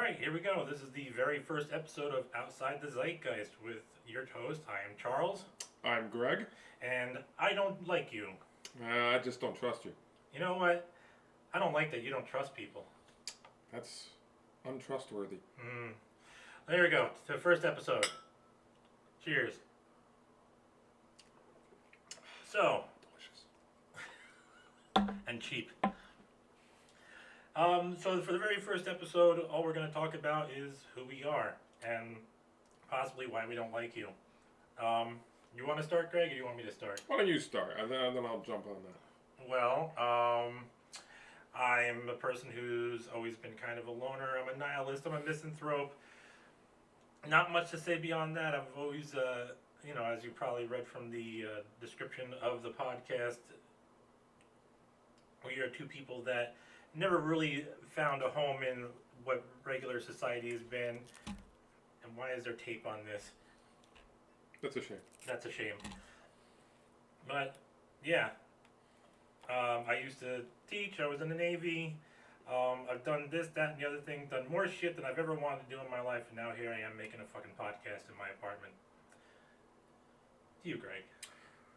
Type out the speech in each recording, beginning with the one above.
right, here we go. This is the very first episode of Outside the Zeitgeist with your host. I am Charles, I'm Greg. and I don't like you. I just don't trust you. You know what? I don't like that you don't trust people. That's untrustworthy. There we go. To the first episode. Cheers. So, Delicious. and cheap. So for the very first episode, all we're going to talk about is who we are and possibly why we don't like you. You want to start, Greg, or do you want me to start? Why don't you start, and then I'll jump on that. Well, I'm a person who's always been kind of a loner. I'm a nihilist. I'm a misanthrope. Not much to say beyond that. I've always, as you probably read from the description of the podcast, we are two people that never really found a home in what regular society has been. And why is there tape on this? That's a shame. That's a shame. But, yeah. I used to teach. I was in the Navy. I've done this, that, and the other thing. Done more shit than I've ever wanted to do in my life. And now here I am making a fucking podcast in my apartment. To you, Greg.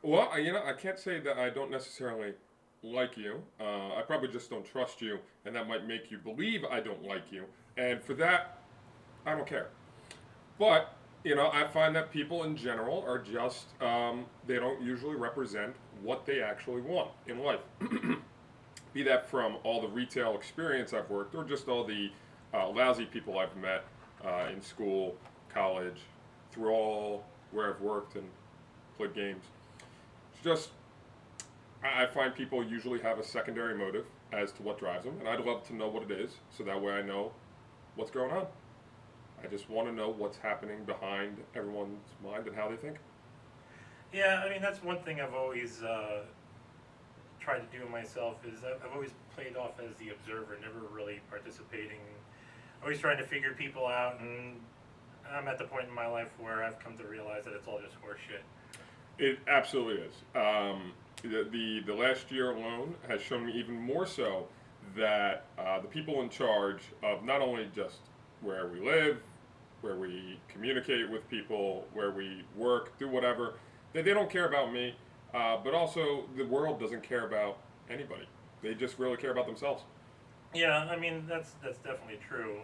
Well, I can't say that I don't necessarily like you. I probably just don't trust you, and that might make you believe I don't like you. And for that, I don't care. But, I find that people in general are just, they don't usually represent what they actually want in life. Be that from all the retail experience I've worked, or just all the lousy people I've met in school, college, through all where I've worked and played games. It's just, I find people usually have a secondary motive as to what drives them, and I'd love to know what it is, so that way I know what's going on. I just want to know what's happening behind everyone's mind and how they think. Yeah, I mean, that's one thing I've always tried to do myself is I've always played off as the observer, never really participating. Always trying to figure people out, and I'm at the point in my life where I've come to realize that it's all just horseshit. It absolutely is. The last year alone has shown me even more so that the people in charge of not only just where we live, where we communicate with people, where we work, do whatever, that they don't care about me, but also the world doesn't care about anybody. They just really care about themselves. Yeah, I mean, that's definitely true.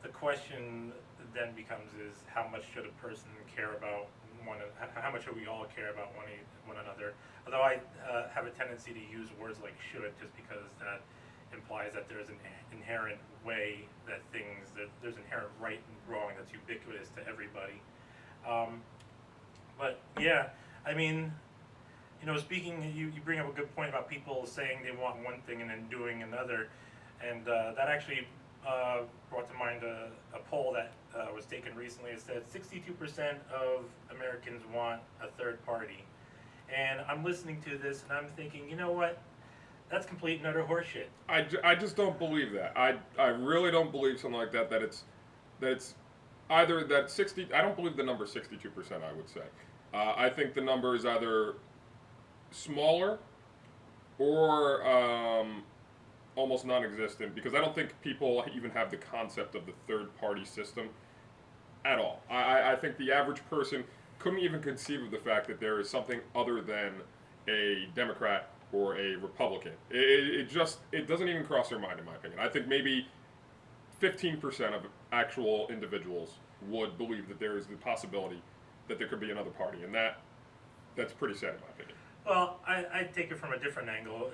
The question then becomes is how much should a person care about how much should we all care about one another? Although I have a tendency to use words like should just because that implies that there's an inherent way that there's inherent right and wrong that's ubiquitous to everybody. But yeah, I mean, speaking, you bring up a good point about people saying they want one thing and then doing another, and that actually brought to mind a poll that was taken recently. It said 62% of Americans want a third party, and I'm listening to this and I'm thinking, you know what? That's complete and utter horseshit. I just don't believe that. I really don't believe something like that. That it's either that 60. I don't believe the number 62%. I would say. I think the number is either smaller or almost non-existent, because I don't think people even have the concept of the third-party system at all. I think the average person couldn't even conceive of the fact that there is something other than a Democrat or a Republican. It doesn't even cross their mind, in my opinion. I think maybe 15% of actual individuals would believe that there is the possibility that there could be another party, and that's pretty sad, in my opinion. Well, I take it from a different angle.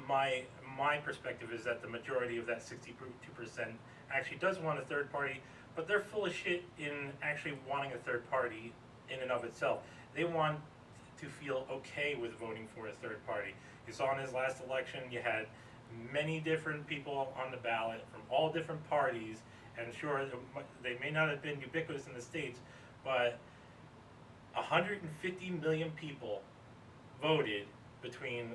My perspective is that the majority of that 62% actually does want a third party, but they're full of shit in actually wanting a third party in and of itself. They want to feel okay with voting for a third party. You saw in his last election, you had many different people on the ballot from all different parties, and sure, they may not have been ubiquitous in the States, but 150 million people voted between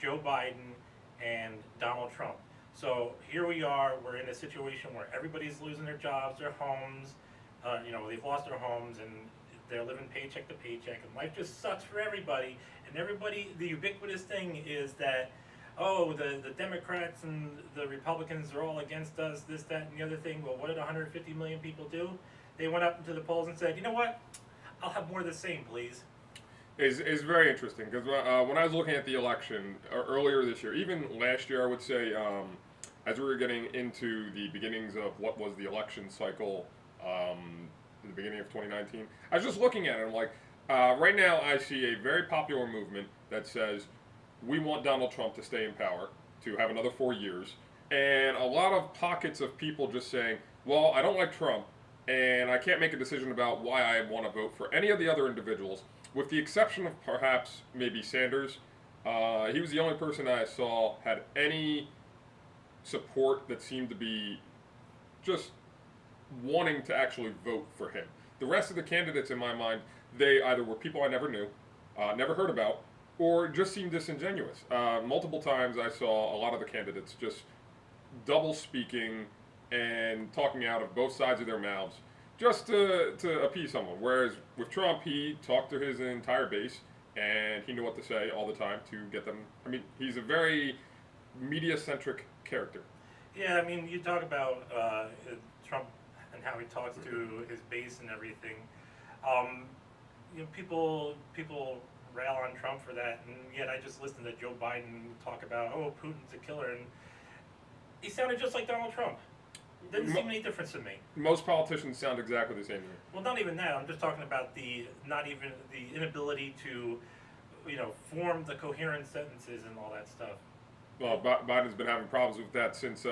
Joe Biden and Donald Trump. So here we are, we're in a situation where everybody's losing their jobs, their homes, they've lost their homes, and they're living paycheck to paycheck, and life just sucks for everybody. And everybody, the ubiquitous thing is that oh, the Democrats and the Republicans are all against us, this, that, and the other thing. Well, what did 150 million people do? They went up into the polls and said, you know what? I'll have more of the same, please. Is very interesting because when I was looking at the election earlier this year, even last year, I would say, as we were getting into the beginnings of what was the election cycle, in the beginning of 2019, I was just looking at it. I'm like, right now, I see a very popular movement that says we want Donald Trump to stay in power, to have another 4 years, and a lot of pockets of people just saying, well, I don't like Trump, and I can't make a decision about why I want to vote for any of the other individuals, with the exception of perhaps maybe Sanders. He was the only person I saw had any support that seemed to be just wanting to actually vote for him. The rest of the candidates, in my mind, they either were people I never knew, never heard about, or just seemed disingenuous. Multiple times I saw a lot of the candidates just double speaking and talking out of both sides of their mouths just to appease someone. Whereas with Trump, he talked to his entire base and he knew what to say all the time to get them. I mean, he's a very media centric character. Yeah, I mean, you talk about Trump and how he talks to his base and everything. Um, people rail on Trump for that, and yet I just listened to Joe Biden talk about, oh, Putin's a killer, and he sounded just like Donald Trump. Didn't seem any difference to me. Most politicians sound exactly the same to me. Well, not even that. I'm just talking about not even the inability to, form the coherent sentences and all that stuff. Well, Biden's been having problems with that since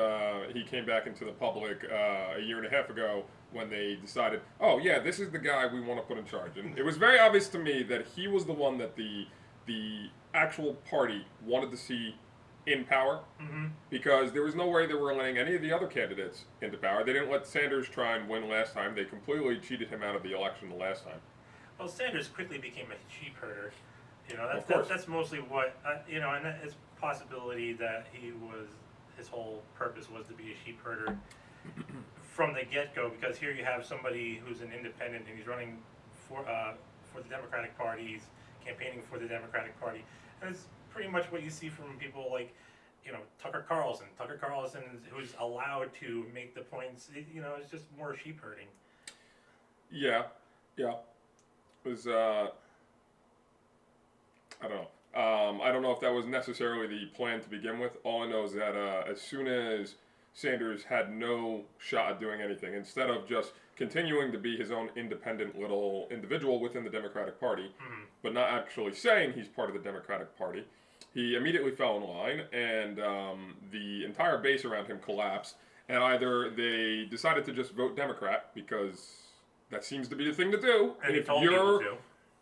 he came back into the public a year and a half ago when they decided, oh yeah, this is the guy we want to put in charge. And it was very obvious to me that he was the one that the actual party wanted to see in power, because there was no way they were letting any of the other candidates into power. They didn't let Sanders try and win last time. They completely cheated him out of the election the last time. Well, Sanders quickly became a sheep herder. Of course. That's mostly what, and it's a possibility that his whole purpose was to be a sheep herder from the get-go, because here you have somebody who's an independent and he's running for the Democratic Party, he's campaigning for the Democratic Party, and it's pretty much what you see from people like, Tucker Carlson. Tucker Carlson, who's allowed to make the points, it's just more sheep herding. Yeah. It was, I don't know. I don't know if that was necessarily the plan to begin with. All I know is that as soon as Sanders had no shot at doing anything, instead of just continuing to be his own independent little individual within the Democratic Party, but not actually saying he's part of the Democratic Party, he immediately fell in line, and the entire base around him collapsed. And either they decided to just vote Democrat, because that seems to be the thing to do. And if you're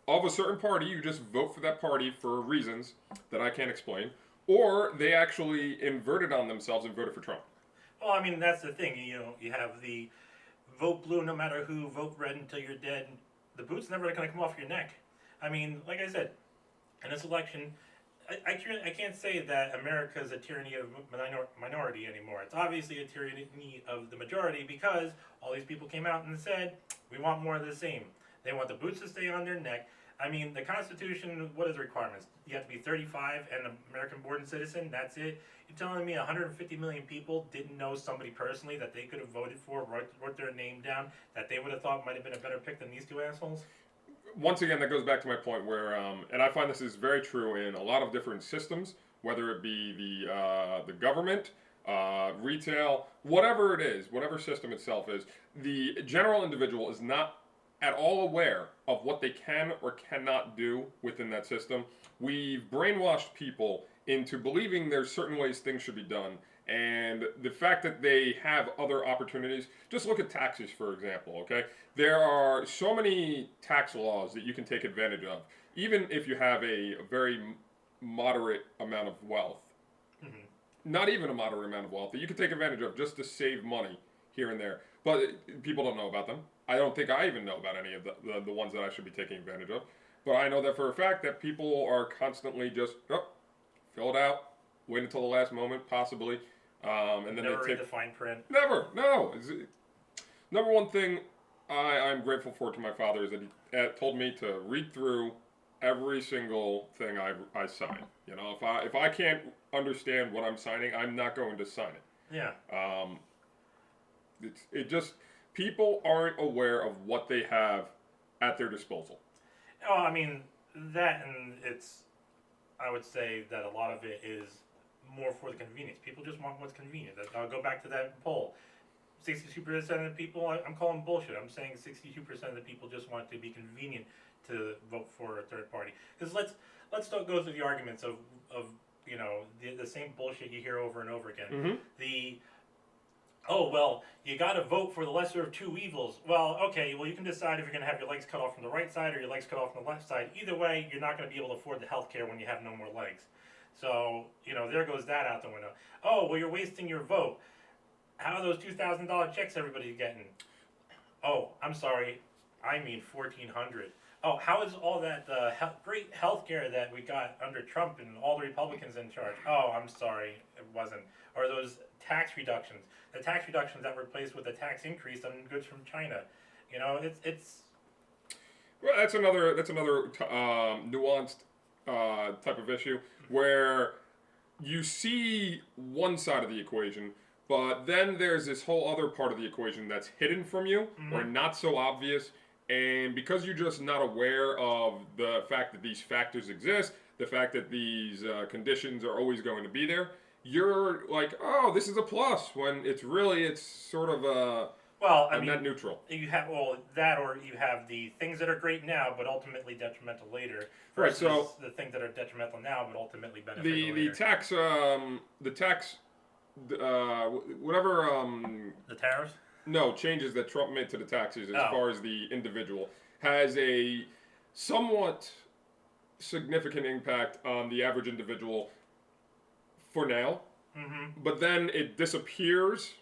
of a certain party, you just vote for that party for reasons that I can't explain. Or they actually inverted on themselves and voted for Trump. Well, I mean, that's the thing. You have the vote blue no matter who, vote red until you're dead. The boot's never going to come off your neck. I mean, like I said, in this election, I can't say that America is a tyranny of minority anymore. It's obviously a tyranny of the majority, because all these people came out and said, we want more of the same. They want the boots to stay on their neck. I mean, the Constitution, what is the requirements? You have to be 35 and an American-born citizen, that's it. You're telling me 150 million people didn't know somebody personally that they could have voted for, wrote their name down, that they would have thought might have been a better pick than these two assholes? Once again, that goes back to my point where, and I find this is very true in a lot of different systems, whether it be the government, retail, whatever it is, whatever system itself is, the general individual is not at all aware of what they can or cannot do within that system. We've brainwashed people into believing there's certain ways things should be done, and the fact that they have other opportunities. Just look at taxes, for example, okay? There are so many tax laws that you can take advantage of, even if you have a very moderate amount of wealth. Not even a moderate amount of wealth that you can take advantage of just to save money here and there. But people don't know about them. I don't think I even know about any of the ones that I should be taking advantage of. But I know that for a fact that people are constantly just, fill it out, wait until the last moment, possibly. And then never read the fine print. Never, no. Number one thing I'm grateful for to my father is that he told me to read through every single thing I sign. You know, if I can't understand what I'm signing, I'm not going to sign it. Yeah. It just people aren't aware of what they have at their disposal. Oh, I mean that, and it's. I would say that a lot of it is more for the convenience. People just want what's convenient. I'll go back to that poll. 62% of the people, I'm calling bullshit. I'm saying 62% of the people just want to be convenient to vote for a third party. Because let's don't go through the arguments of you know the same bullshit you hear over and over again. Mm-hmm. The oh well, you got to vote for the lesser of two evils. Well, okay, well you can decide if you're going to have your legs cut off from the right side or your legs cut off from the left side. Either way, you're not going to be able to afford the health care when you have no more legs. So you know there goes that out the window. Oh well, you're wasting your vote. How are those $2,000 checks everybody's getting? Oh, I'm sorry, I mean 1,400. Oh, how is all that great health care that we got under Trump and all the Republicans in charge? Oh, I'm sorry, it wasn't. Or those tax reductions, the tax reductions that were replaced with a tax increase on goods from China. You know, it's. Well, that's another nuanced type of issue where you see one side of the equation, but then there's this whole other part of the equation that's hidden from you or not so obvious. And because you're just not aware of the fact that these factors exist, the fact that these conditions are always going to be there, you're like, oh, this is a plus, when it's sort of a net neutral. You have that, or you have the things that are great now but ultimately detrimental later, Right. versus So the things that are detrimental now but ultimately beneficial later. the tax whatever The tariffs. no changes that Trump made to the taxes as Oh. far as the individual has a somewhat significant impact on the average individual for now, but then it disappears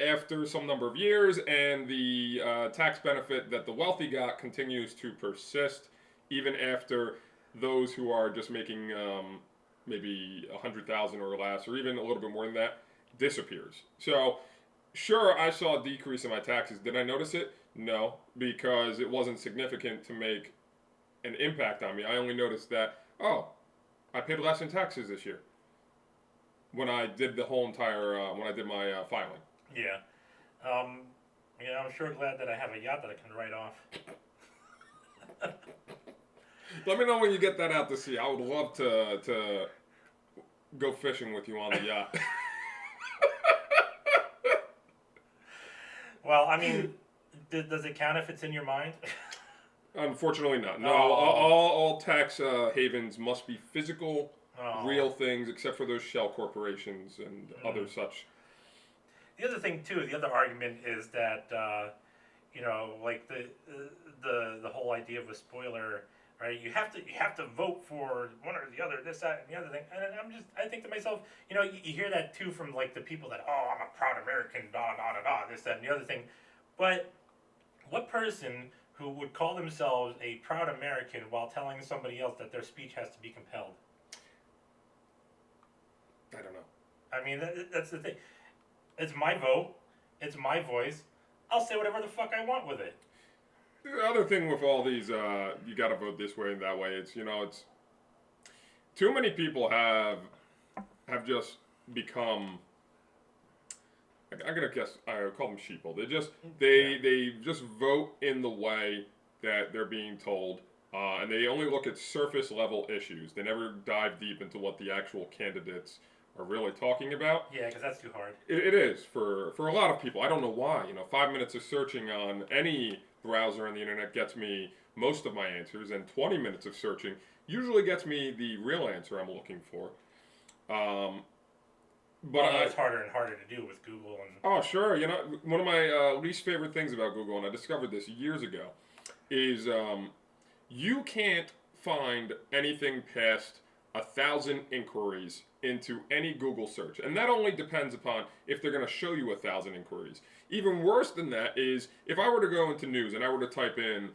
after some number of years, and the tax benefit that the wealthy got continues to persist even after those who are just making maybe 100,000 or less, or even a little bit more than that, disappears. So, sure, I saw a decrease in my taxes. Did I notice it? No, because it wasn't significant to make an impact on me. I only noticed that, oh, I paid less in taxes this year when I did the whole entire when I did my filing. Yeah. I'm sure glad that I have a yacht that I can write off. Let me know when you get that out to sea. I would love to go fishing with you on the yacht. Well, I mean, does it count if it's in your mind? Unfortunately not. No, Oh. all tax havens must be physical, Oh. real things, except for those shell corporations and other such. The other thing too, the other argument is that like the whole idea of a spoiler, right? You have to vote for one or the other, this, that, and the other thing. And I think to myself, you hear that too from like the people that, oh, I'm a proud American, da da da da, this, that, and the other thing. But what person who would call themselves a proud American while telling somebody else that their speech has to be compelled? I don't know. I mean, that's the thing. It's my vote. It's my voice. I'll say whatever the fuck I want with it. The other thing with all these, you got to vote this way and that way. It's too many people have just become. I'm gonna guess. I call them sheeple. They just vote in the way that they're being told, and they only look at surface level issues. They never dive deep into what the actual candidates are really talking about. Yeah, because that's too hard. It is for a lot of people. I don't know why. 5 minutes of searching on any browser on the internet gets me most of my answers, and 20 minutes of searching usually gets me the real answer I'm looking for. But it's harder and harder to do with Google and. Oh, sure. One of my least favorite things about Google, and I discovered this years ago, is you can't find anything past 1,000 inquiries into any Google search. And that only depends upon if they're going to show you 1,000 inquiries. Even worse than that is if I were to go into news and I were to type in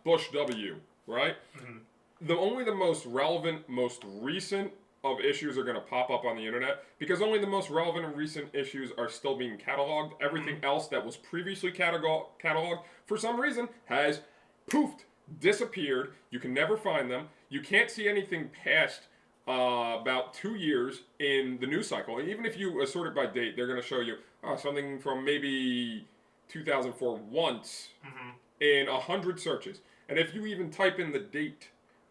Bush W, right? Mm-hmm. Only the most relevant, most recent of issues are going to pop up on the internet, because only the most relevant and recent issues are still being cataloged. Everything else that was previously cataloged for some reason has poofed, disappeared. You can never find them. You can't see anything past about 2 years in the news cycle. Even if you sort it by date, they're going to show you something from maybe 2004 once Mm-hmm. in 100 searches. And if you even type in the date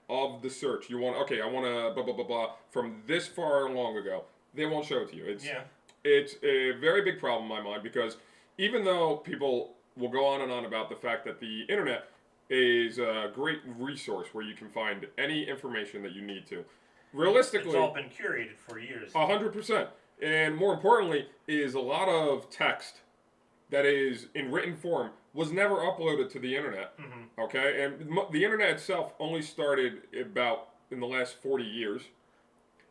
of the search, you want okay, I want to blah blah blah blah from this far long ago. They won't show it to you. Yeah. It's a very big problem in my mind because even though people will go on and on about the fact that the internet is a great resource where you can find any information that you need to, realistically, It's all been curated for years. 100%. And more importantly, is a lot of text that is in written form was never uploaded to the internet. Mm-hmm. Okay, and the internet itself only started about in the last 40 years,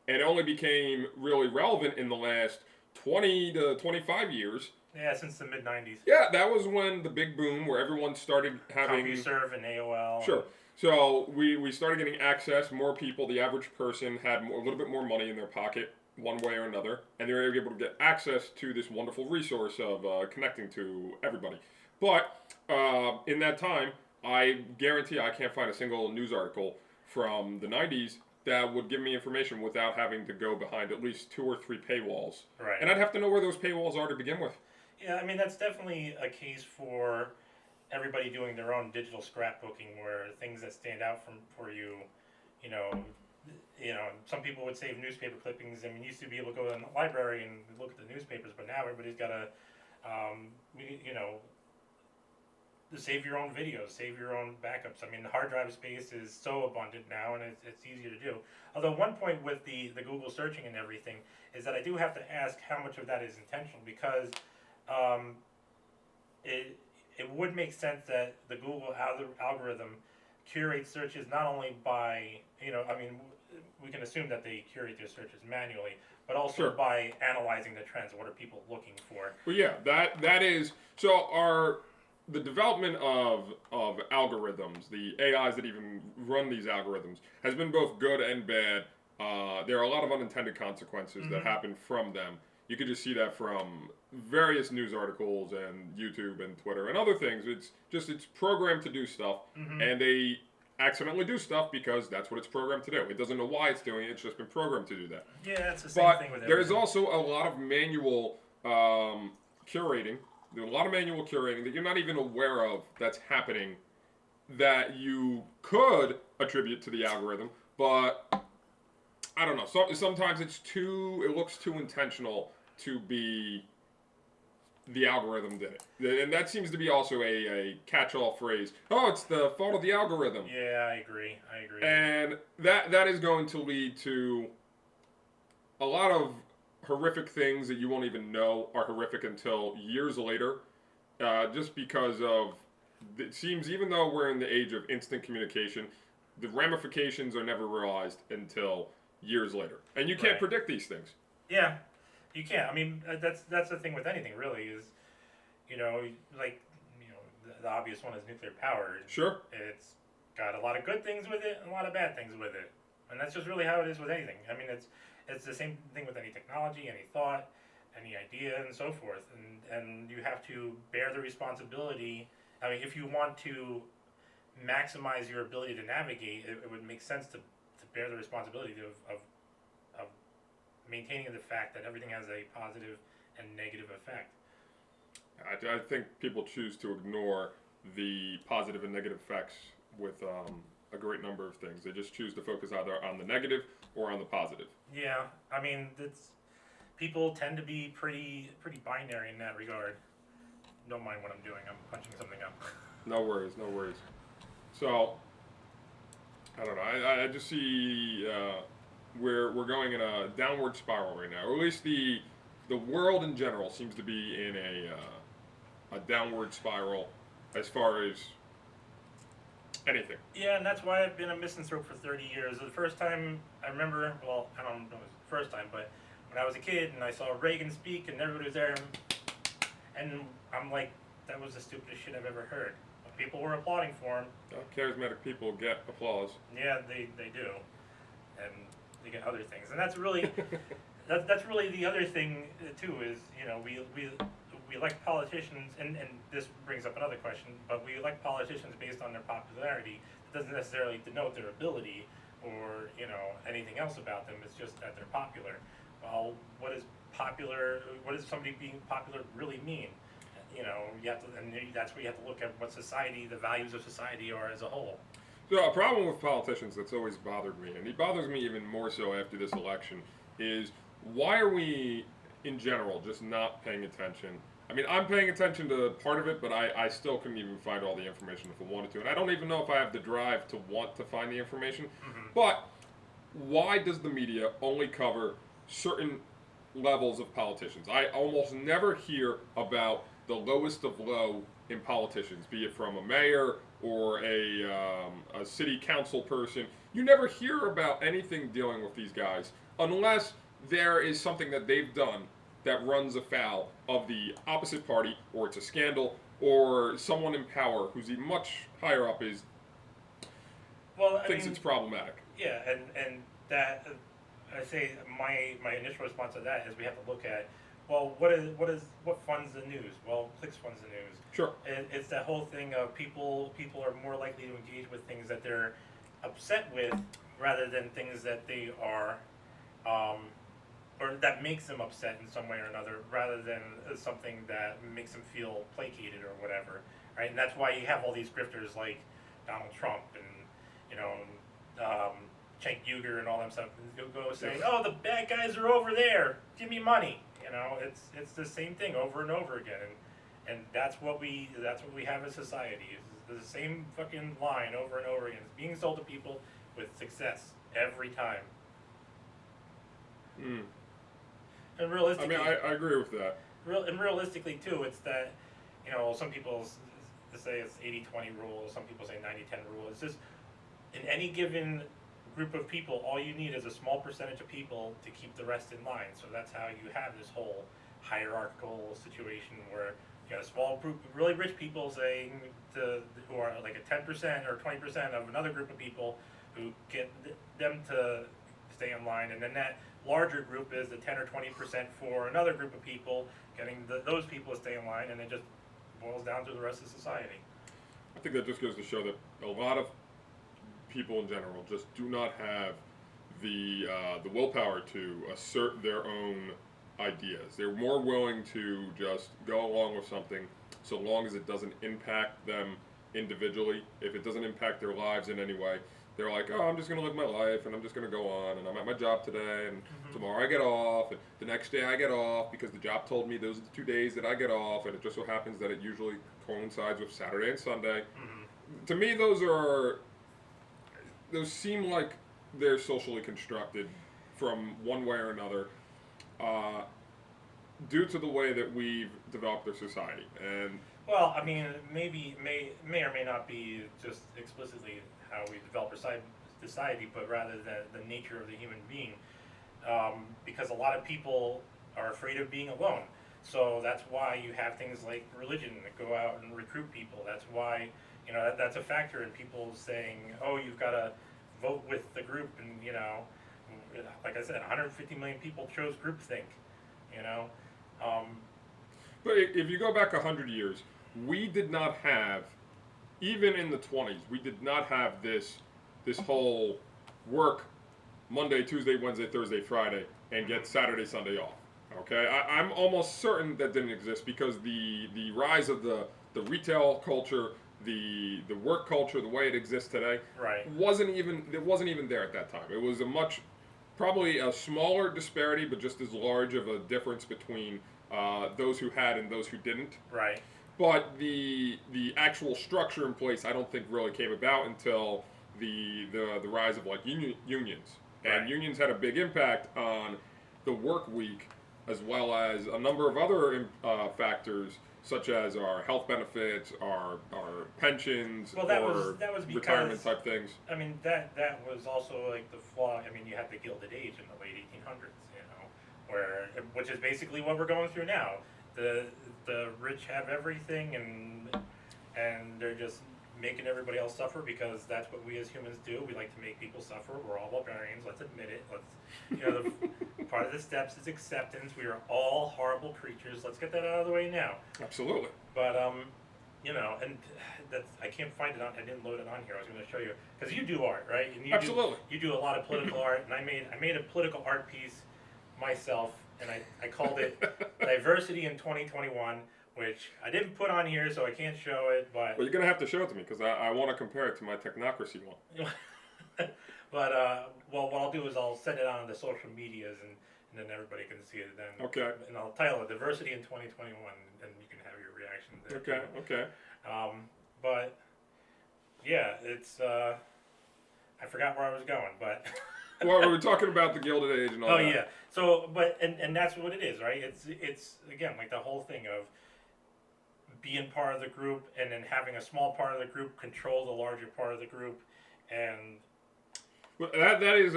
and it only became really relevant in the last 20 to 25 years. Yeah, since the mid '90s. Yeah, that was when the big boom where everyone started having CompuServe and AOL. Sure. So we started getting access. More people, the average person had a little bit more money in their pocket, one way or another, and they were able to get access to this wonderful resource of connecting to everybody. But in that time, I guarantee I can't find a single news article from the '90s that would give me information without having to go behind at least 2 or 3 paywalls. Right. And I'd have to know where those paywalls are to begin with. Yeah, I mean that's definitely a case for everybody doing their own digital scrapbooking, where things that stand out for you, you know, some people would save newspaper clippings. I mean, you used to be able to go in the library and look at the newspapers, but now everybody's got to, you know, save your own videos, save your own backups. I mean, the hard drive space is so abundant now, and it's easier to do. Although one point with the Google searching and everything is that I do have to ask how much of that is intentional, because it would make sense that the Google algorithm curates searches not only by, I mean, we can assume that they curate their searches manually, but also Sure. by analyzing the trends. What are people looking for? Well, yeah, that is so. The development of algorithms, the AIs that even run these algorithms, has been both good and bad. There are a lot of unintended consequences that Mhm. happen from them. You could just see that from various news articles and YouTube and Twitter and other things. It's programmed to do stuff, Mhm. and they accidentally do stuff because that's what it's programmed to do. It doesn't know why it's doing it. It's just been programmed to do that. Yeah, it's the same But thing with there's everything. also a lot of manual curating. There's a lot of manual curating that you're not even aware of that's happening that you could attribute to the algorithm, but I don't know. Sometimes it looks too intentional to be the algorithm did it. And that seems to be also a catch-all phrase. Oh, it's the fault of the algorithm. Yeah, I agree. And that is going to lead to a lot of horrific things that you won't even know are horrific until years later, just because of it seems even though we're in the age of instant communication, the ramifications are never realized until years later, and you can't Right. predict these things. Yeah, you can't. I mean, that's the thing with anything really is, like, the obvious one is nuclear power. Sure. It's got a lot of good things with it and a lot of bad things with it, and that's just really how it is with anything. I mean, it's the same thing with any technology, any thought, any idea, and so forth. And you have to bear the responsibility. I mean, if you want to maximize your ability to navigate, it would make sense to bear the responsibility of maintaining the fact that everything has a positive and negative effect. I think people choose to ignore the positive and negative effects with a great number of things. They just choose to focus either on the negative or on the positive. Yeah, I mean, people tend to be pretty binary in that regard. Don't mind what I'm doing. I'm punching something up. No worries, no worries. So, I don't know. I just see we're going in a downward spiral right now. Or at least the world in general seems to be in a downward spiral as far as anything. Yeah, and that's why I've been a misanthrope for 30 years. The first time I remember, well, I don't know if it was the first time, but when I was a kid and I saw Reagan speak and everybody was there, and I'm like, that was the stupidest shit I've ever heard. But people were applauding for him. Charismatic people get applause. Yeah, they do, and they get other things, and that's really that's really the other thing too is we we elect politicians, and this brings up another question, but we elect politicians based on their popularity. It doesn't necessarily denote their ability or, you know, anything else about them. It's just that they're popular. Well, what is popular? What does somebody being popular really mean? You know, you have to, and that's where you have to look at what society, the values of society are as a whole. So a problem with politicians that's always bothered me, and it bothers me even more so after this election, is why are we, in general, just not paying attention? I mean, I'm paying attention to part of it, but I still couldn't even find all the information if I wanted to. And I don't even know if I have the drive to want to find the information. Mm-hmm. But why does the media only cover certain levels of politicians? I almost never hear about the lowest of low in politicians, be it from a mayor or a city council person. You never hear about anything dealing with these guys unless there is something that they've done that runs afoul of the opposite party, or it's a scandal, or someone in power who's even much higher up Well, I thinks mean, it's problematic. yeah, and that I say my initial response to that is we have to look at, well, what funds the news? Well, clicks funds the news. Sure. It's that whole thing of people are more likely to engage with things that they're upset with rather than things that they are, or that makes them upset in some way or another, rather than something that makes them feel placated or whatever, right? And that's why you have all these grifters like Donald Trump and, you know, Cenk Uygur and all them stuff. Go saying, "Oh, the bad guys are over there. Give me money." You know, it's the same thing over and over again, and that's what we have as society. It's the same fucking line over and over again. It's being sold to people with success every time. Mm. And I realistically, mean, I agree with that. realistically too, it's that, you know, some people say it's 80-20 rule. Some people say 90-10 rule. It's just in any given group of people, all you need is a small percentage of people to keep the rest in line. So that's how you have this whole hierarchical situation where you got a small group of really rich people saying who are like a 10% or 20% of another group of people who get them to stay in line, and then that larger group is the 10 or 20% for another group of people getting those people to stay in line, and it just boils down to the rest of society. I think that just goes to show that a lot of people in general just do not have the willpower to assert their own ideas. They're more willing to just go along with something so long as it doesn't impact them individually. If it doesn't impact their lives in any way, they're like, oh, I'm just going to live my life and I'm just going to go on, and I'm at my job today, and tomorrow I get off, and the next day I get off because the job told me those are the 2 days that I get off, and it just so happens that it usually coincides with Saturday and Sunday. To me, those seem like they're socially constructed from one way or another, due to the way that we've developed our society. And Well, I mean, may or may not be just explicitly how we develop our society, but rather the nature of the human being. Because a lot of people are afraid of being alone. So that's why you have things like religion that go out and recruit people. That's why, you know, that's a factor in people saying, oh, you've got to vote with the group. And, you know, like I said, 150 million people chose groupthink, you know. But if you go back 100 years, we did not have, even in the 20s, we did not have this whole work Monday, Tuesday, Wednesday, Thursday, Friday, and get Saturday, Sunday off. Okay, I'm almost certain that didn't exist because the rise of the retail culture, the work culture, the way it exists today, Right. wasn't even there at that time. It was probably a smaller disparity, but just as large of a difference between those who had and those who didn't. Right. But the actual structure in place, I don't think really came about until the rise of like unions, and Right. unions had a big impact on the work week, as well as a number of other factors, such as our health benefits, our pensions, Well, that or was because, retirement type things. I mean, that was also like the flaw. I mean, you had the Gilded Age in the late 1800s, you know, which is basically what we're going through now. The rich have everything, and they're just making everybody else suffer because that's what we as humans do. We like to make people suffer. We're all barbarians. Let's admit it. Part of the steps is acceptance. We are all horrible creatures. Let's get that out of the way now. Absolutely. But and that's I can't find it on. I didn't load it on here. I was going to show you because you do art, right? And Absolutely. You do a lot of political art, and I made a political art piece myself, and I called it Diversity in 2021, which I didn't put on here, so I can't show it. But Well, you're gonna have to show it to me because I want to compare it to my technocracy one. but well, what I'll do is I'll send it on the social medias, and then everybody can see it then. Okay. And I'll title it Diversity in 2021, and you can have your reaction there. Okay. too. Okay. But yeah, it's I forgot where I was going, but Well, we were talking about the Gilded Age and all oh that. yeah. So but and that's what it is, right? It's again like the whole thing of being part of the group and then having a small part of the group control the larger part of the group, and Well, that is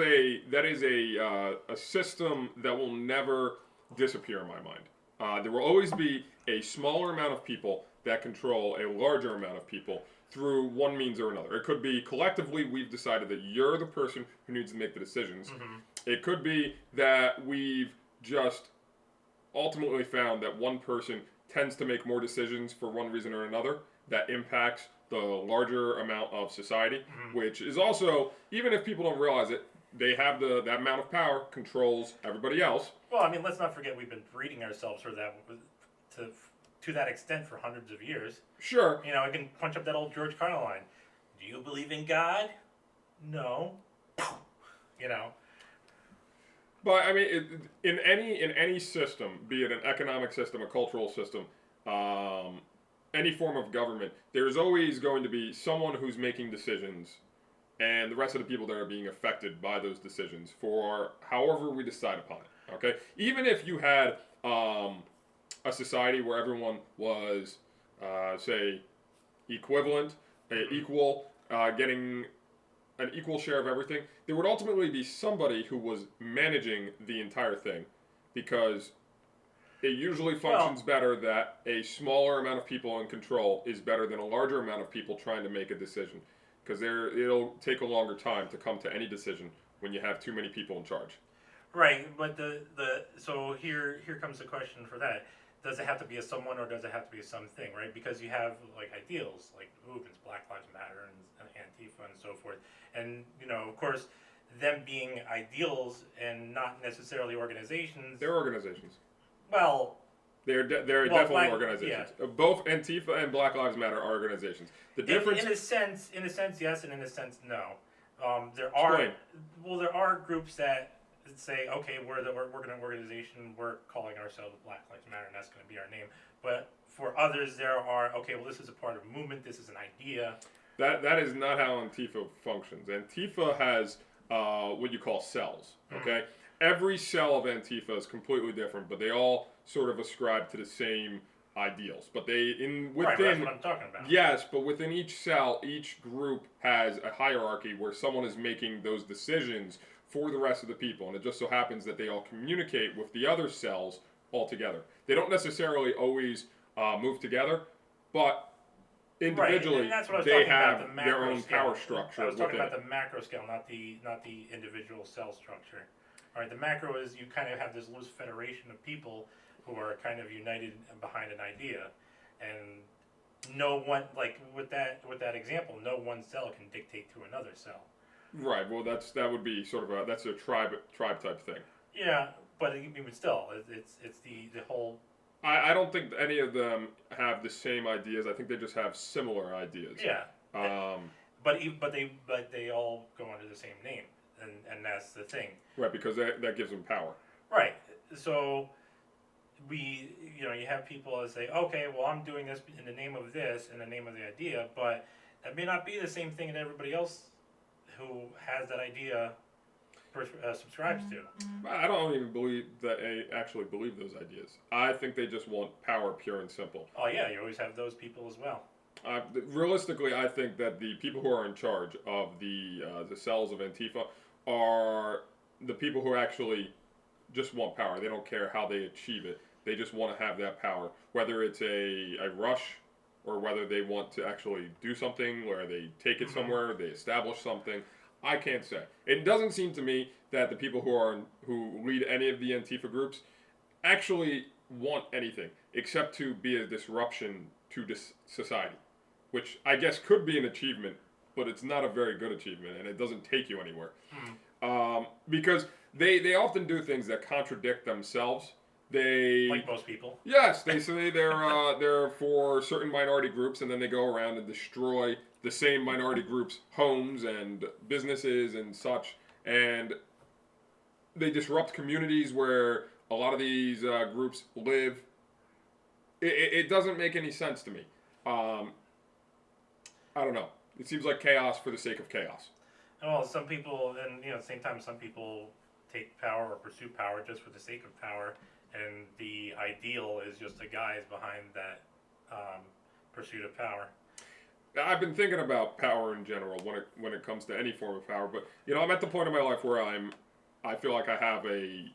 a system that will never disappear in my mind. There will always be a smaller amount of people that control a larger amount of people through one means or another. It could be collectively we've decided that you're the person who needs to make the decisions. It could be that we've just ultimately found that one person tends to make more decisions for one reason or another that impacts the larger amount of society, which is also, even if people don't realize it, they have that amount of power controls everybody else. well, I mean, let's not forget we've been breeding ourselves for that to that extent for hundreds of years. Sure. You know, I can punch up that old George Carlin line. Do you believe in God? No. You know. But I mean, in any system, be it an economic system, a cultural system, any form of government, there's always going to be someone who's making decisions, and the rest of the people that are being affected by those decisions for however we decide upon it. Okay, even if you had a society where everyone was, say, equivalent, equal, getting an equal share of everything, there would ultimately be somebody who was managing the entire thing, because it usually functions better that a smaller amount of people in control is better than a larger amount of people trying to make a decision, because it'll take a longer time to come to any decision when you have too many people in charge. Right, but so here comes the question for that. Does it have to be a someone or does it have to be a something, right? Because you have like ideals, like movements, Black Lives Matter and Antifa and so forth. And, you know, of course, them being ideals and not necessarily organizations. They're organizations. Well, They're definitely organizations. Yeah. Both Antifa and Black Lives Matter are organizations. The difference, in a sense, yes, and in a sense, no. There are groups that say, okay, we're an organization, we're calling ourselves Black Lives Matter, and that's going to be our name. But for others, there are, okay, well, this is a part of a movement, this is an idea. That is not how Antifa functions. Antifa has what you call cells. Okay, every cell of Antifa is completely different, but they all sort of ascribe to the same ideals. But within Right, that's what I'm talking about. Yes, but within each cell, each group has a hierarchy where someone is making those decisions for the rest of the people, and it just so happens that they all communicate with the other cells all together. They don't necessarily always move together, but individually they have their own power structure. I was talking about the macro scale, not the individual cell structure. All right, the macro is you kind of have this loose federation of people who are kind of united behind an idea, and no one, like with that example, no one cell can dictate to another cell. Right. Well, that would be sort of that's a tribe type thing. Yeah, but even still, it's the whole. I don't think any of them have the same ideas. I think they just have similar ideas. Yeah. But they all go under the same name, and that's the thing. Right, because that gives them power. Right. So you have people that say, okay, well, I'm doing this in the name of this, in the name of the idea, but that may not be the same thing that everybody else who has that idea subscribes to. I don't even believe that they actually believe those ideas. I think they just want power, pure and simple. Oh yeah, you always have those people as well. Realistically, I think that the people who are in charge of the cells of Antifa are the people who actually just want power. They don't care how they achieve it. They just want to have that power. Whether it's a rush or whether they want to actually do something, where they take it somewhere, they establish something. I can't say. It doesn't seem to me that the people who lead any of the Antifa groups actually want anything except to be a disruption to this society, which I guess could be an achievement, but it's not a very good achievement, and it doesn't take you anywhere. Because they often do things that contradict themselves. They, like most people. yes, they say they're for certain minority groups, and then they go around and destroy the same minority groups' homes and businesses and such, and they disrupt communities where a lot of these groups live. It doesn't make any sense to me. I don't know. It seems like chaos for the sake of chaos. Well, some people, and at the same time, some people take power or pursue power just for the sake of power, and the ideal is just the guys behind that pursuit of power. I've been thinking about power in general when it comes to any form of power, but I'm at the point in my life where I feel like I have a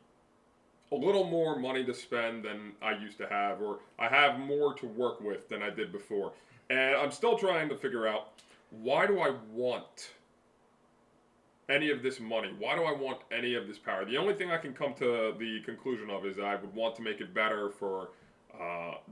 little more money to spend than I used to have, or I have more to work with than I did before. And I'm still trying to figure out, why do I want any of this money? Why do I want any of this power? The only thing I can come to the conclusion of is that I would want to make it better for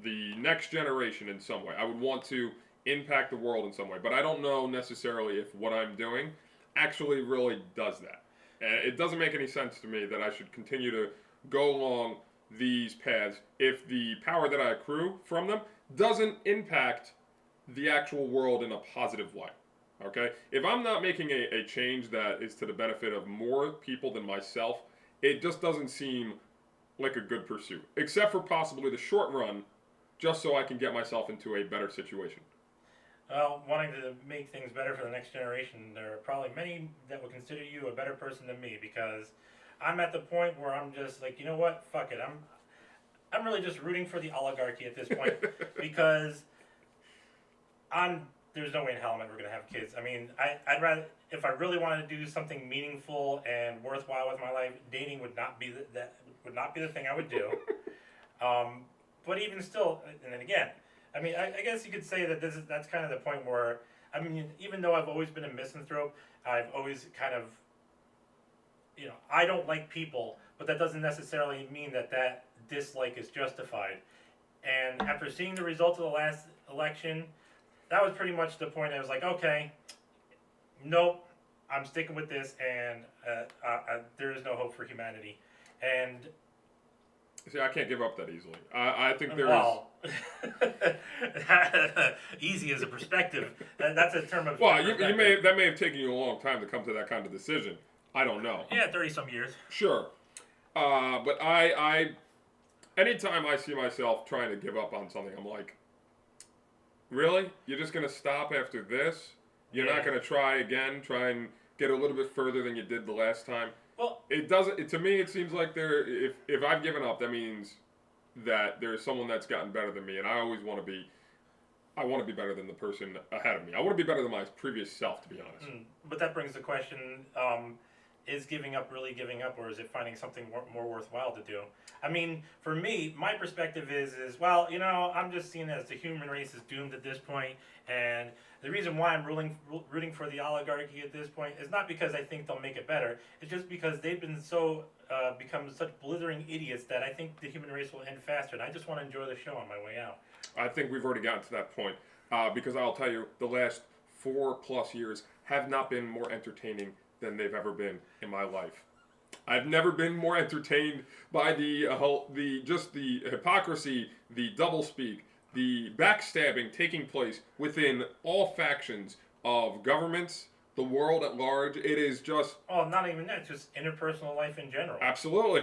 the next generation in some way. I would want to impact the world in some way, but I don't know necessarily if what I'm doing actually really does that. And it doesn't make any sense to me that I should continue to go along these paths if the power that I accrue from them doesn't impact the actual world in a positive way. Okay? If I'm not making a change that is to the benefit of more people than myself, it just doesn't seem like a good pursuit. Except for possibly the short run, just so I can get myself into a better situation. Well, wanting to make things better for the next generation, there are probably many that would consider you a better person than me, because I'm at the point where I'm just like, you know what, fuck it. I'm really just rooting for the oligarchy at this point because there's no way in hell I'm ever going to have kids. I mean, I'd rather, if I really wanted to do something meaningful and worthwhile with my life, dating would not be the thing I would do. But even still, and then again, I mean, I guess you could say that that's kind of the point where, I mean, even though I've always been a misanthrope, I've always kind of, I don't like people, but that doesn't necessarily mean that dislike is justified. And after seeing the results of the last election, that was pretty much the point. I was like, okay, nope, I'm sticking with this, and there is no hope for humanity. And see, I can't give up that easily. I think there well, easy as a perspective. That's a term of well, that may have taken you a long time to come to that kind of decision. I don't know. Yeah, 30-some years. Sure, but I anytime I see myself trying to give up on something, I'm like, really? You're just gonna stop after this? You're not gonna try again? Try and get a little bit further than you did the last time? Well, it doesn't. To me, it seems like if I've given up, that means that there's someone that's gotten better than me, and I always want to be. I want to be better than the person ahead of me. I want to be better than my previous self, to be honest. But that brings the question: is giving up really giving up, or is it finding something more worthwhile to do? I mean, for me, my perspective is well, I'm just seeing it as the human race is doomed at this point, and the reason why I'm rooting for the oligarchy at this point is not because I think they'll make it better. It's just because they've been become such blithering idiots that I think the human race will end faster, and I just want to enjoy the show on my way out. I think we've already gotten to that point because I'll tell you, the last 4+ years have not been more entertaining than they've ever been in my life. I've never been more entertained by the hypocrisy, the doublespeak, the backstabbing taking place within all factions of governments, the world at large. It is just... Oh, not even that, just interpersonal life in general. Absolutely.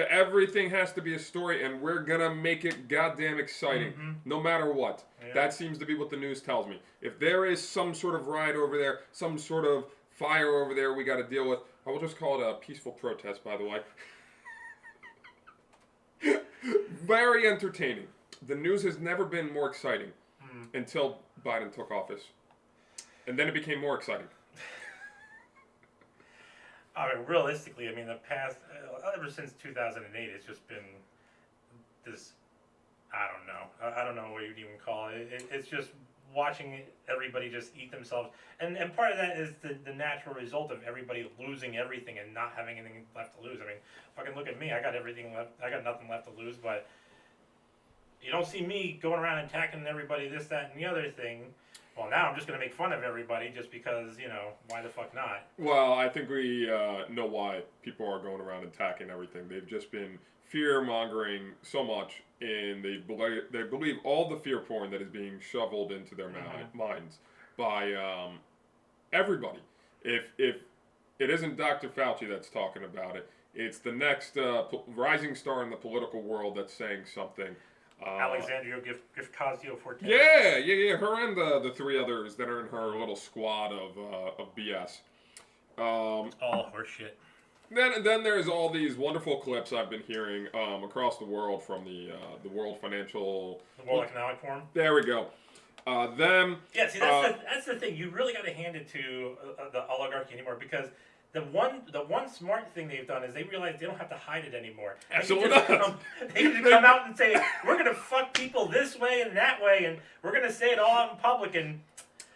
Everything has to be a story, and we're gonna make it goddamn exciting, no matter what. Yeah. That seems to be what the news tells me. If there is some sort of riot over there, some sort of fire over there we got to deal with, I will just call it a peaceful protest, by the way. Very entertaining. The news has never been more exciting until Biden took office. And then it became more exciting. I mean, realistically, the past, ever since 2008, it's just been this, I don't know. I don't know what you'd even call it. It's just watching everybody just eat themselves, and part of that is the natural result of everybody losing everything and not having anything left to lose. I mean, fucking look at me. I got everything left. I got nothing left to lose, but you don't see me going around attacking everybody, this, that, and the other thing. Well, now I'm just going to make fun of everybody just because, why the fuck not? Well, I think we know why people are going around attacking everything. They've just been fear-mongering so much, and they believe all the fear porn that is being shoveled into their minds by everybody. If it isn't Dr. Fauci that's talking about it, it's the next rising star in the political world that's saying something. Alexandria Ocasio-Cortez. Yeah. Her and the three others that are in her little squad of BS. All horseshit. Then there's all these wonderful clips I've been hearing across the world from the World Economic Forum. There we go. Yeah, see, that's the thing. You really got to hand it to the oligarchy anymore, because the one smart thing they've done is they realize they don't have to hide it anymore. Absolutely not. They can come out and say, we're going to fuck people this way and that way, and we're going to say it all out in public, and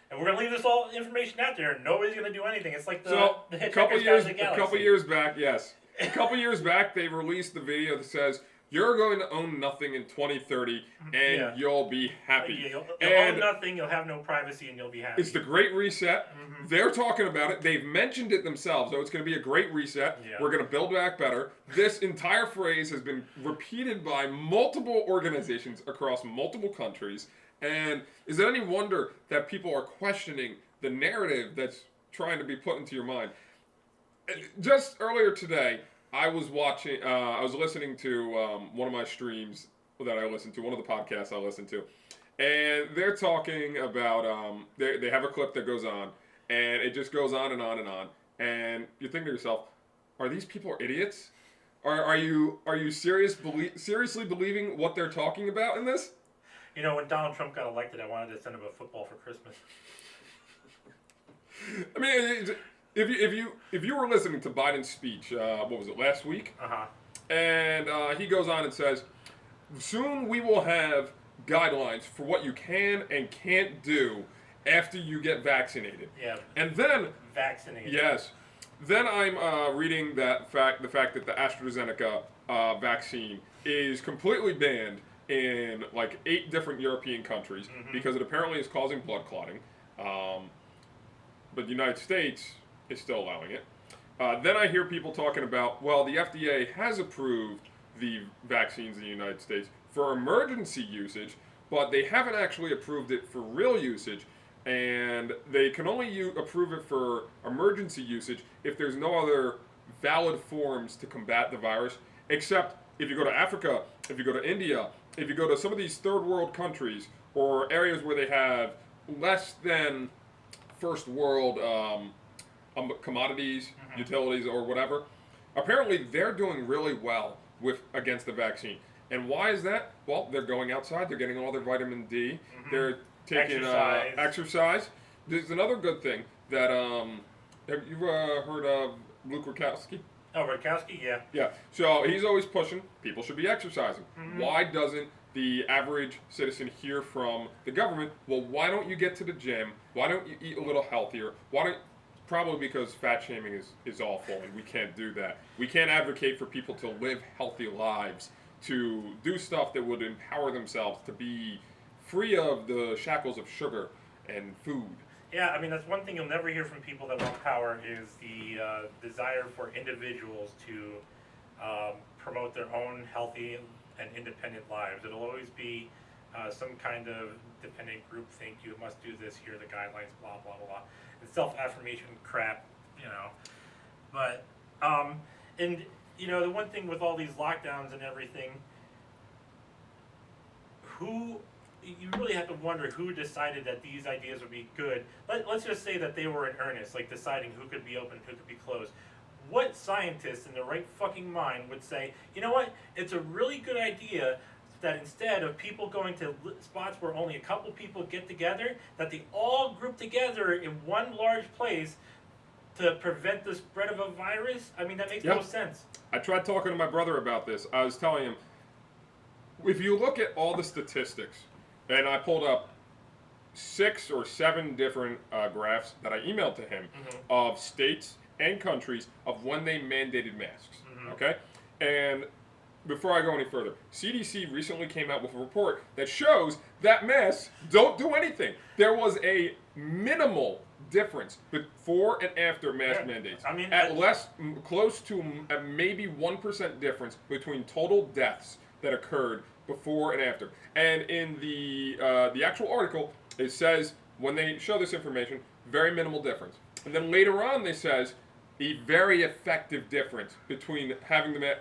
we're going to leave this all information out there, and nobody's going to do anything. It's like the couple years back, yes. A couple years back, they released the video that says, you're going to own nothing in 2030, and you'll be happy. You'll own nothing, you'll have no privacy, and you'll be happy. It's the Great Reset. They're talking about it. They've mentioned it themselves. So it's going to be a great reset. Yeah. We're going to build back better. This entire phrase has been repeated by multiple organizations across multiple countries. And is it any wonder that people are questioning the narrative that's trying to be put into your mind? Just earlier today, I was listening to one of my streams that I listen to, one of the podcasts I listen to, and they're talking about, they have a clip that goes on, and it just goes on and on and on, and you think to yourself, are these people idiots? Are you seriously believing what they're talking about in this? When Donald Trump got elected, I wanted to send him a football for Christmas. I mean, if you were listening to Biden's speech, what was it, last week? And he goes on and says, soon we will have guidelines for what you can and can't do after you get vaccinated. Yeah. And then vaccinated. Yes. Then I'm reading the fact that the AstraZeneca vaccine is completely banned in like 8 different European countries because it apparently is causing blood clotting. But the United States is still allowing it. Then I hear people talking about, well, the FDA has approved the vaccines in the United States for emergency usage, but they haven't actually approved it for real usage, and they can only approve it for emergency usage if there's no other valid forms to combat the virus, except if you go to Africa, if you go to India, if you go to some of these third world countries or areas where they have less than first world commodities, utilities, or whatever. Apparently, they're doing really well against the vaccine. And why is that? Well, they're going outside. They're getting all their vitamin D. They're taking exercise. There's another good thing that have you heard of Luke Rudkowski? Oh, Rudkowski, yeah. Yeah. So he's always pushing people should be exercising. Why doesn't the average citizen hear from the government? Well, why don't you get to the gym? Why don't you eat a little healthier? Probably because fat shaming is awful, and we can't do that. We can't advocate for people to live healthy lives, to do stuff that would empower themselves, to be free of the shackles of sugar and food. Yeah, I mean, that's one thing you'll never hear from people that want power is the desire for individuals to promote their own healthy and independent lives. It'll always be some kind of dependent group think, you must do this, here are the guidelines, blah, blah, blah. It's self-affirmation crap, But, and, the one thing with all these lockdowns and everything, you really have to wonder who decided that these ideas would be good. Let's just say that they were in earnest, like deciding who could be open, who could be closed. What scientist in their right fucking mind would say, you know what, it's a really good idea that instead of people going to spots where only a couple people get together, that they all group together in one large place to prevent the spread of a virus? I mean, that makes no sense. I tried talking to my brother about this. I was telling him, if you look at all the statistics, and I pulled up 6 or 7 different graphs that I emailed to him of states and countries of when they mandated masks. Okay, and before I go any further, CDC recently came out with a report that shows that masks don't do anything. There was a minimal difference before and after mask mandates. I mean, at close to a maybe 1% difference between total deaths that occurred before and after. And in the actual article, it says when they show this information, very minimal difference. And then later on, they says a very effective difference between having the mask.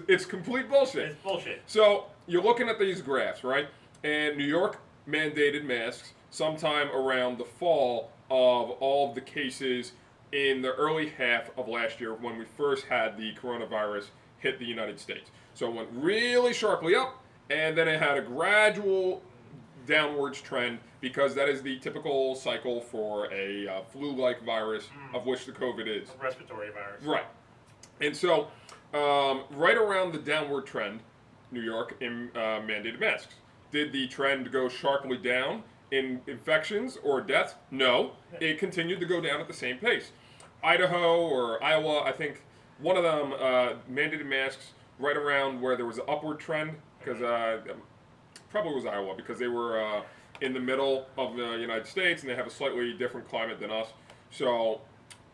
It's complete bullshit. It's bullshit. So you're looking at these graphs, right? And New York mandated masks sometime around the fall of all of the cases in the early half of last year when we first had the coronavirus hit the United States. So it went really sharply up, and then it had a gradual downwards trend because that is the typical cycle for a flu-like virus of which the COVID is. A respiratory virus. Right. And so, right around the downward trend, New York mandated masks. Did the trend go sharply down in infections or deaths? No. It continued to go down at the same pace. Idaho or Iowa, I think one of them mandated masks right around where there was an upward trend, because probably was Iowa, because they were in the middle of the United States and they have a slightly different climate than us. So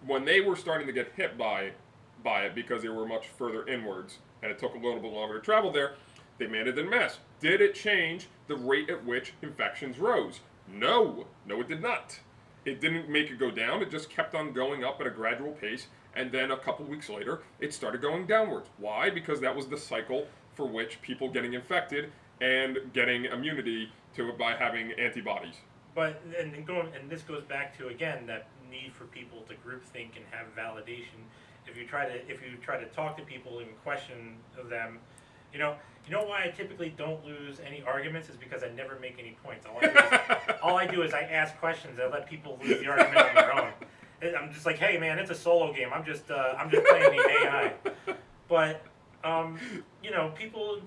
when they were starting to get hit by it because they were much further inwards and it took a little bit longer to travel there, they mandated masks. Did it change the rate at which infections rose? No, it did not. It didn't make it go down. It just kept on going up at a gradual pace. And then a couple weeks later, it started going downwards. Why? Because that was the cycle for which people getting infected and getting immunity to it by having antibodies. But and this goes back to again that need for people to groupthink and have validation. If you try to talk to people and question them, you know why I typically don't lose any arguments is because I never make any points. All I do is I ask questions and I let people lose the argument on their own. I'm just like, hey man, it's a solo game. I'm just playing the AI. But people,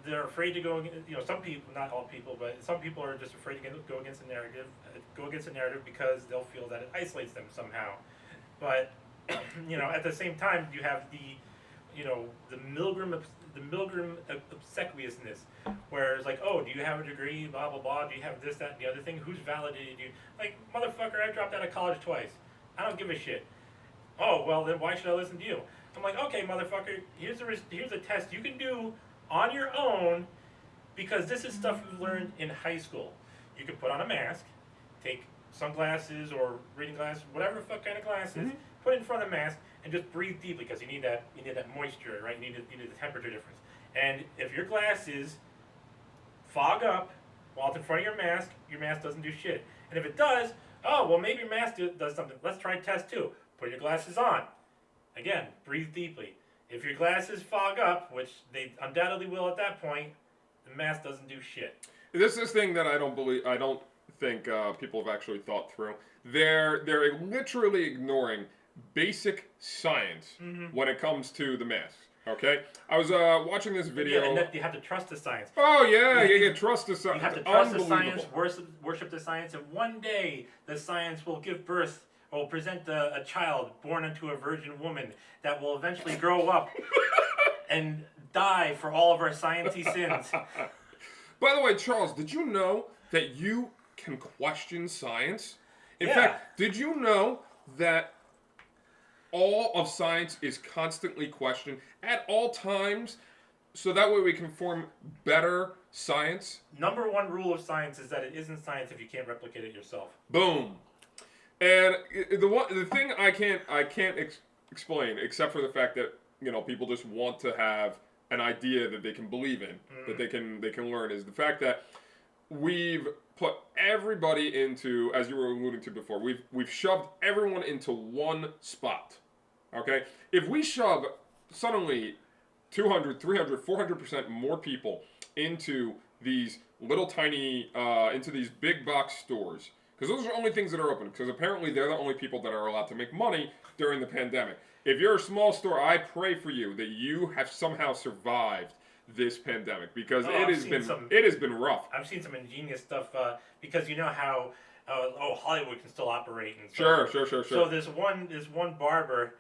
they're afraid to go. Some people, not all people, but some people are just afraid to go against the narrative because they'll feel that it isolates them somehow. But at the same time, you have the Milgram obsequiousness, where it's like, oh, do you have a degree, blah, blah, blah, do you have this, that, and the other thing, who's validated you? Like, motherfucker, I dropped out of college twice. I don't give a shit. Oh, well, then why should I listen to you? I'm like, okay, motherfucker, here's a test you can do on your own, because this is stuff you learned in high school. You can put on a mask, take sunglasses or reading glasses, whatever the fuck kind of glasses, put it in front of the mask, and just breathe deeply, because you need that moisture, right? You need the temperature difference. And if your glasses fog up while it's in front of your mask doesn't do shit. And if it does, oh, well, maybe your mask does something. Let's try test 2. Put your glasses on. Again, breathe deeply. If your glasses fog up, which they undoubtedly will at that point, the mask doesn't do shit. This is thing that I don't think people have actually thought through. They're literally ignoring basic science when it comes to the masks. Okay, I was watching this video. Yeah, and you have to trust the science. Oh yeah, trust the science. You have to trust the science, worship the science, and one day the science will give birth or will present a child born into a virgin woman that will eventually grow up and die for all of our sciencey sins. By the way, Charles, did you know that you can question science? In fact, did you know that all of science is constantly questioned at all times, so that way we can form better science? Number one rule of science is that it isn't science if you can't replicate it yourself. Boom. And the thing I can't explain, except for the fact that people just want to have an idea that they can believe in, that they can learn, is the fact that we've put everybody into, as you were alluding to before, we've shoved everyone into one spot. Okay? If we shove suddenly 200, 300, 400% more people into these little tiny, into these big box stores, because those are the only things that are open, because apparently they're the only people that are allowed to make money during the pandemic. If you're a small store, I pray for you that you have somehow survived this pandemic because Oh, it I've has seen been some- it has been rough. I've seen some ingenious stuff because you know how Hollywood can still operate and Sure. So there's one barber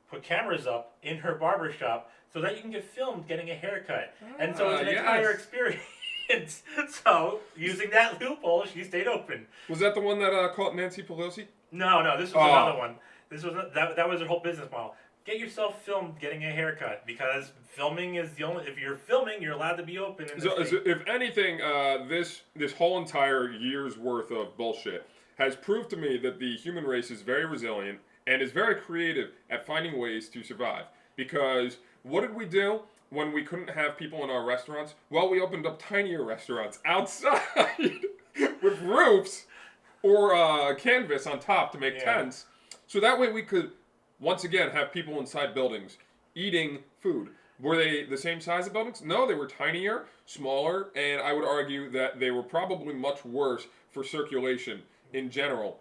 put cameras up in her barber shop so that you can get filmed getting a haircut, and so it's an entire Yes. experience. So using that loophole, she stayed open. Was that the one that caught Nancy Pelosi? No, this was Oh. another one. This was that was her whole business model. Get yourself filmed getting a haircut because filming is the only. If you're filming, you're allowed to be open. In So, if anything, this whole entire year's worth of bullshit has proved to me that the human race is very resilient and is very creative at finding ways to survive. Because what did we do when we couldn't have people in our restaurants? Well, we opened up tinier restaurants outside with roofs or canvas on top to make tents, so that way we could once again have people inside buildings eating food. Were they the same size of buildings? No, they were tinier, smaller, and I would argue that they were probably much worse for circulation in general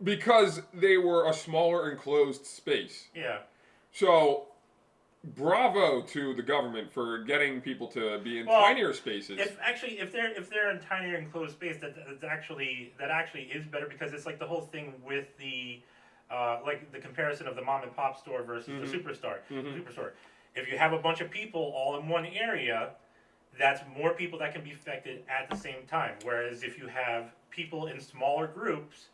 because they were a smaller enclosed space. Yeah. So, bravo to the government for getting people to be in tinier spaces. If they're in tinier enclosed space, that actually is better because it's like the whole thing with the like the comparison of the mom and pop store versus the superstore. If you have a bunch of people all in one area, that's more people that can be affected at the same time. Whereas if you have people in smaller groups,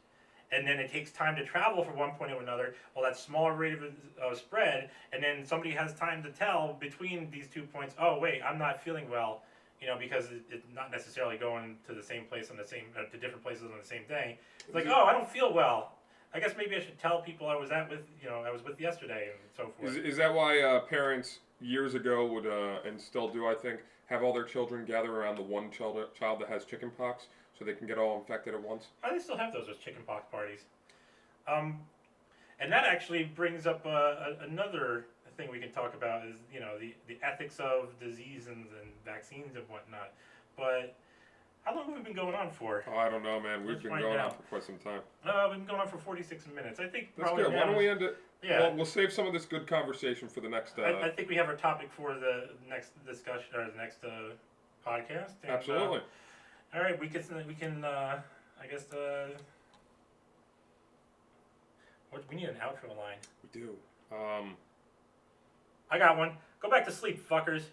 and then it takes time to travel from one point to another, well, that's smaller rate of spread, and then somebody has time to tell between these 2 points, oh, wait, I'm not feeling well, because it's not necessarily going to the same place on the same, to different places on the same day. It's like, oh, I don't feel well. I guess maybe I should tell people I was with yesterday and so forth. Is that why parents years ago would, and still do, I think, have all their children gather around the one child that has chicken pox so they can get all infected at once? They still have those as chicken pox parties. And that actually brings up another thing we can talk about is, the ethics of disease and vaccines and whatnot. But how long have we been going on for? Oh, I don't know, man. We've Let's been find going on out. for quite some time. We've been going on for 46 minutes. I think That's probably good. Why don't we end it? Yeah. Well, we'll save some of this good conversation for the next. I think we have our topic for the next discussion or the next podcast. And, Absolutely. All right, we can. I guess we need an outro line. We do. I got one. Go back to sleep, fuckers.